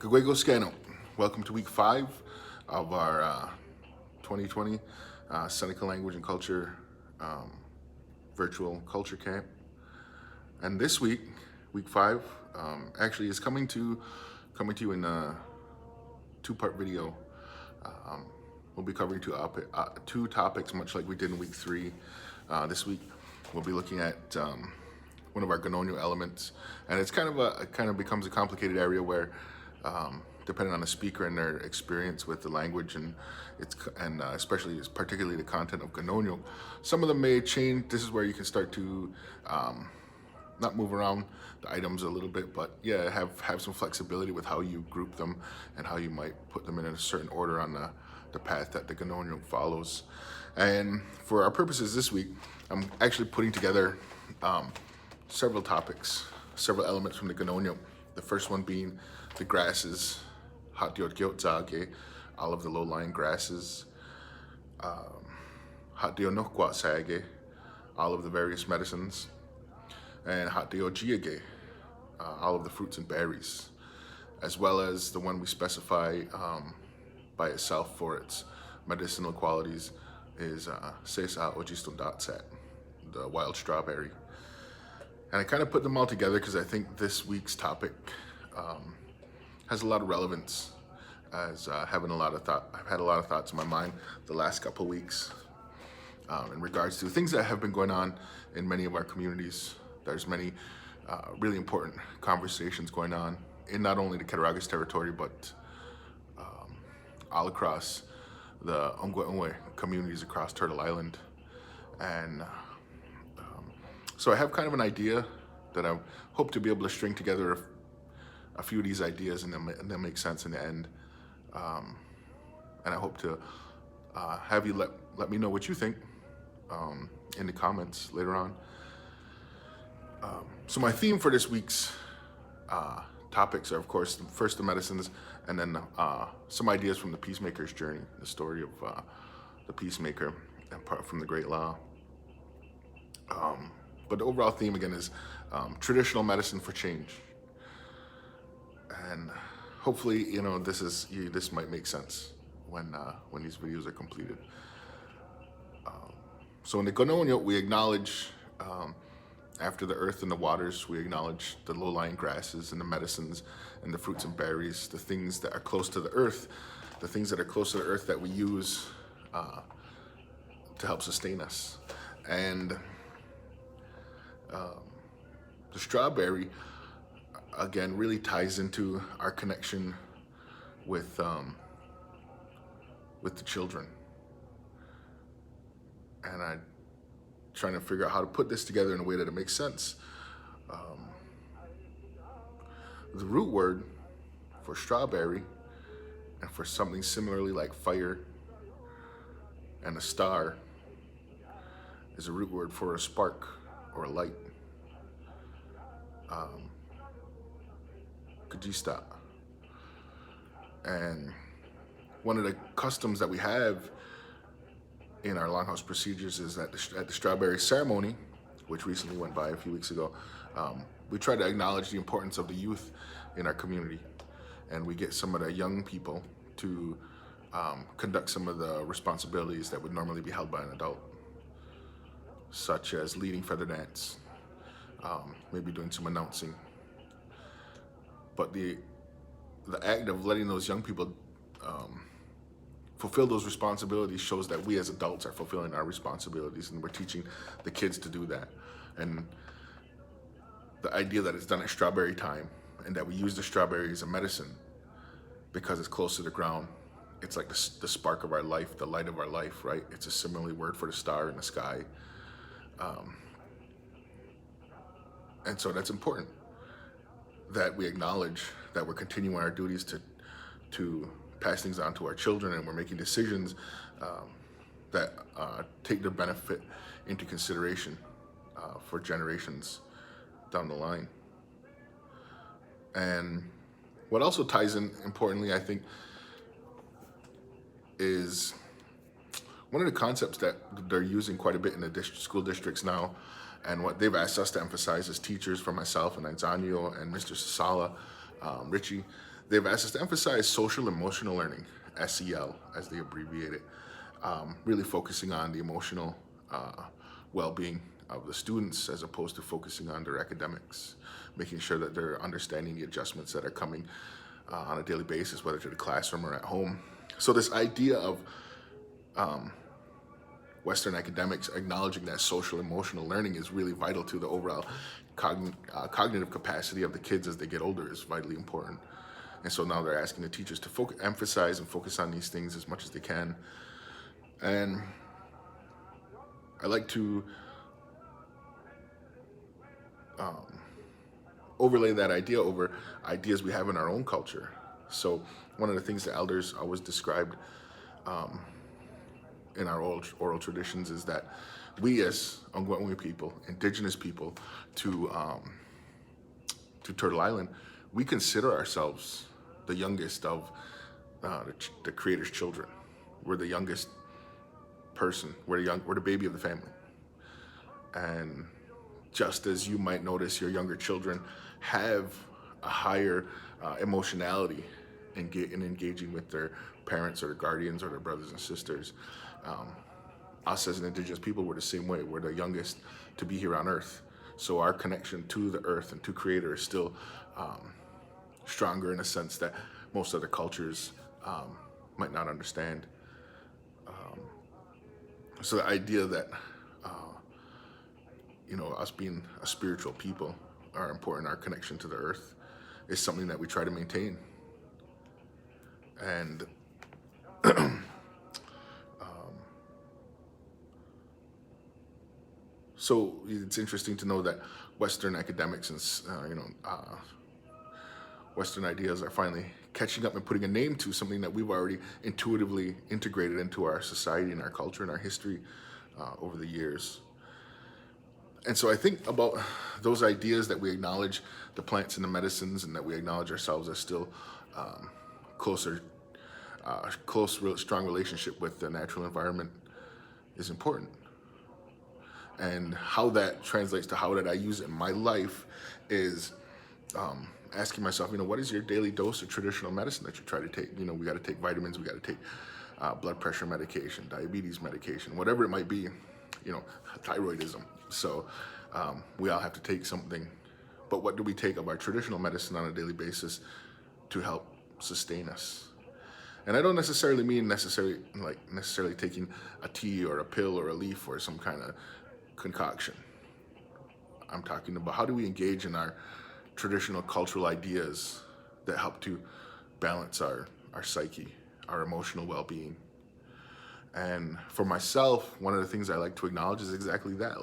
Kagwego Scano. Welcome to week 5 of our 2020 Seneca Language and Culture virtual culture camp. And this week, week 5, actually is coming to you in a 2-part video. We'll be covering two topics, much like we did in week 3. This week, we'll be looking at one of our Ganonyo elements, and it kind of becomes a complicated area where, depending on the speaker and their experience with the language and particularly the content of Ganonyo, some of them may change. This is where you can start to not move around the items a little bit, but yeah, have some flexibility with how you group them and how you might put them in a certain order on the path that the Ganonyo follows. And for our purposes this week, I'm actually putting together several topics, several elements from the Ganonyo. The first one being the grasses, Hatdiot Gyotzage, all of the low-lying grasses, Hatdiot Nokwasage, all of the various medicines, and Hatdiot Jiage, all of the fruits and berries, as well as the one we specify by itself for its medicinal qualities is Sesa Ojistundatsat, the wild strawberry. And I kind of put them all together because I think this week's topic has a lot of relevance, as I've had a lot of thoughts in my mind the last couple of weeks in regards to things that have been going on in many of our communities. There's many really important conversations going on in not only the Cattaraugus territory, but all across the Ongwe communities across Turtle Island. And so I have kind of an idea that I hope to be able to string together a few of these ideas and they'll make sense in the end. And I hope to have you let me know what you think in the comments later on. So my theme for this week's topics are, of course, first the medicines, and then some ideas from the Peacemaker's journey, the story of the Peacemaker and part from the Great Law. But the overall theme again is traditional medicine for change, and hopefully, this might make sense when these videos are completed. So in the Ganonyo, we acknowledge after the earth and the waters, we acknowledge the low-lying grasses and the medicines and the fruits and berries, the things that are close to the earth, that we use to help sustain us. And the strawberry, again, really ties into our connection with the children. And I'm trying to figure out how to put this together in a way that it makes sense. The root word for strawberry and for something similarly like fire and a star is a root word for a spark or a light. Kajista. And one of the customs that we have in our longhouse procedures is that at the strawberry ceremony, which recently went by a few weeks ago, we try to acknowledge the importance of the youth in our community, and we get some of the young people to conduct some of the responsibilities that would normally be held by an adult, such as leading feather dance, maybe doing some announcing. But the act of letting those young people fulfill those responsibilities shows that we as adults are fulfilling our responsibilities, and we're teaching the kids to do that. And the idea that it's done at strawberry time and that we use the strawberry as a medicine because it's close to the ground, it's like the spark of our life, the light of our life, right? It's a similar word for the star in the sky. And so that's important that we acknowledge that we're continuing our duties to pass things on to our children, and we're making decisions that take their benefit into consideration for generations down the line. And what also ties in importantly, I think, is one of the concepts that they're using quite a bit in the school districts now, and what they've asked us to emphasize as teachers, for myself and Anzanio and Mr. Sasala, Richie, they've asked us to emphasize social emotional learning, SEL as they abbreviate it, really focusing on the emotional well-being of the students as opposed to focusing on their academics, making sure that they're understanding the adjustments that are coming on a daily basis, whether to the classroom or at home. So this idea of Western academics acknowledging that social emotional learning is really vital to the overall cognitive capacity of the kids as they get older is vitally important. And so now they're asking the teachers to emphasize and focus on these things as much as they can. And I like to overlay that idea over ideas we have in our own culture. So one of the things the elders always described in our oral traditions is that we as Ongwetwe people, indigenous people to Turtle Island, we consider ourselves the youngest of the Creator's children. We're the youngest person. We're the baby of the family. And just as you might notice your younger children have a higher emotionality in engaging with their parents or their guardians or their brothers and sisters, us as an indigenous people, we're the same way. We're the youngest to be here on earth. So our connection to the earth and to Creator is still stronger in a sense that most other cultures might not understand. So the idea that us being a spiritual people are important, our connection to the earth is something that we try to maintain. And so it's interesting to know that Western academics and Western ideas are finally catching up and putting a name to something that we've already intuitively integrated into our society and our culture and our history over the years. And so I think about those ideas that we acknowledge the plants and the medicines, and that we acknowledge ourselves as still close, strong relationship with the natural environment is important. And how that translates to how did I use it in my life is asking myself, what is your daily dose of traditional medicine that you try to take? We got to take vitamins, we got to take blood pressure medication, diabetes medication, whatever it might be, thyroidism. So we all have to take something. But what do we take of our traditional medicine on a daily basis to help sustain us? And I don't necessarily mean necessarily taking a tea or a pill or a leaf or some kind of concoction. I'm talking about how do we engage in our traditional cultural ideas that help to balance our psyche, our emotional well-being. And for myself, one of the things I like to acknowledge is exactly that,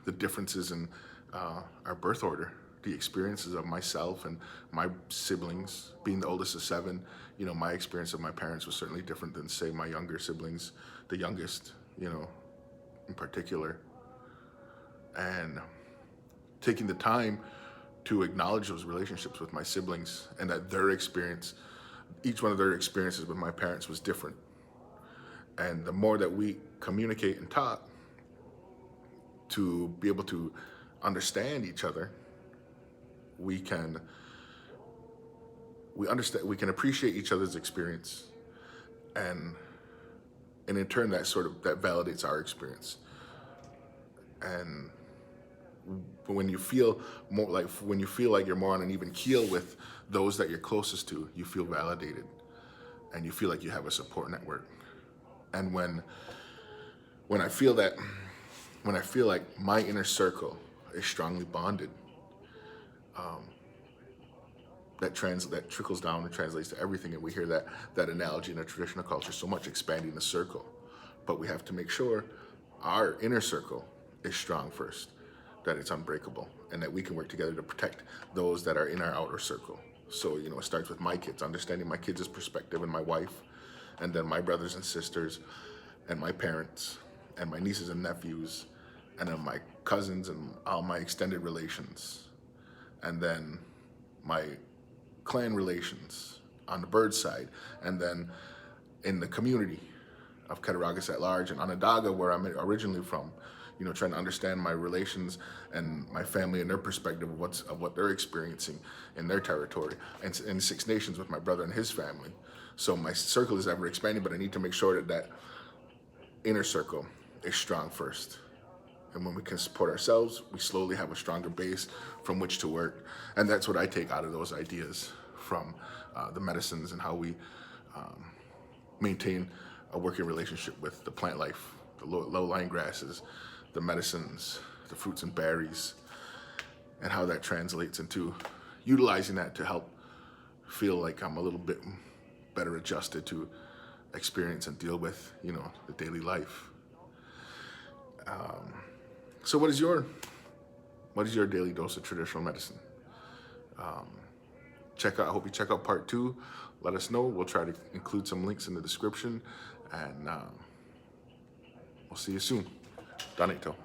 the differences in our birth order, the experiences of myself and my siblings. Being the oldest of 7, my experience of my parents was certainly different than, say, my younger siblings, the youngest, in particular. And taking the time to acknowledge those relationships with my siblings, and that their experience, each one of their experiences with my parents was different. And the more that we communicate and talk to be able to understand each other, we can appreciate each other's experience, and in turn that validates our experience. And when you feel like you're more on an even keel with those that you're closest to, you feel validated and you feel like you have a support network. And when I feel like my inner circle is strongly bonded, that trickles down and translates to everything. And we hear that analogy in a traditional culture so much, expanding the circle. But we have to make sure our inner circle is strong first, that it's unbreakable, and that we can work together to protect those that are in our outer circle. So, it starts with my kids, understanding my kids' perspective, and my wife, and then my brothers and sisters, and my parents, and my nieces and nephews, and then my cousins and all my extended relations, and then my clan relations on the bird side, and then in the community of Cattaraugus at large, and Onondaga, where I'm originally from, trying to understand my relations and my family and their perspective of what they're experiencing in their territory, and in Six Nations with my brother and his family. So my circle is ever expanding, but I need to make sure that inner circle is strong first. And when we can support ourselves, we slowly have a stronger base from which to work. And that's what I take out of those ideas from the medicines and how we maintain a working relationship with the plant life, the low-lying grasses, the medicines, the fruits and berries, and how that translates into utilizing that to help feel like I'm a little bit better adjusted to experience and deal with, the daily life. So what is your daily dose of traditional medicine? I hope you check out part 2. Let us know. We'll try to include some links in the description, and we'll see you soon. Danito.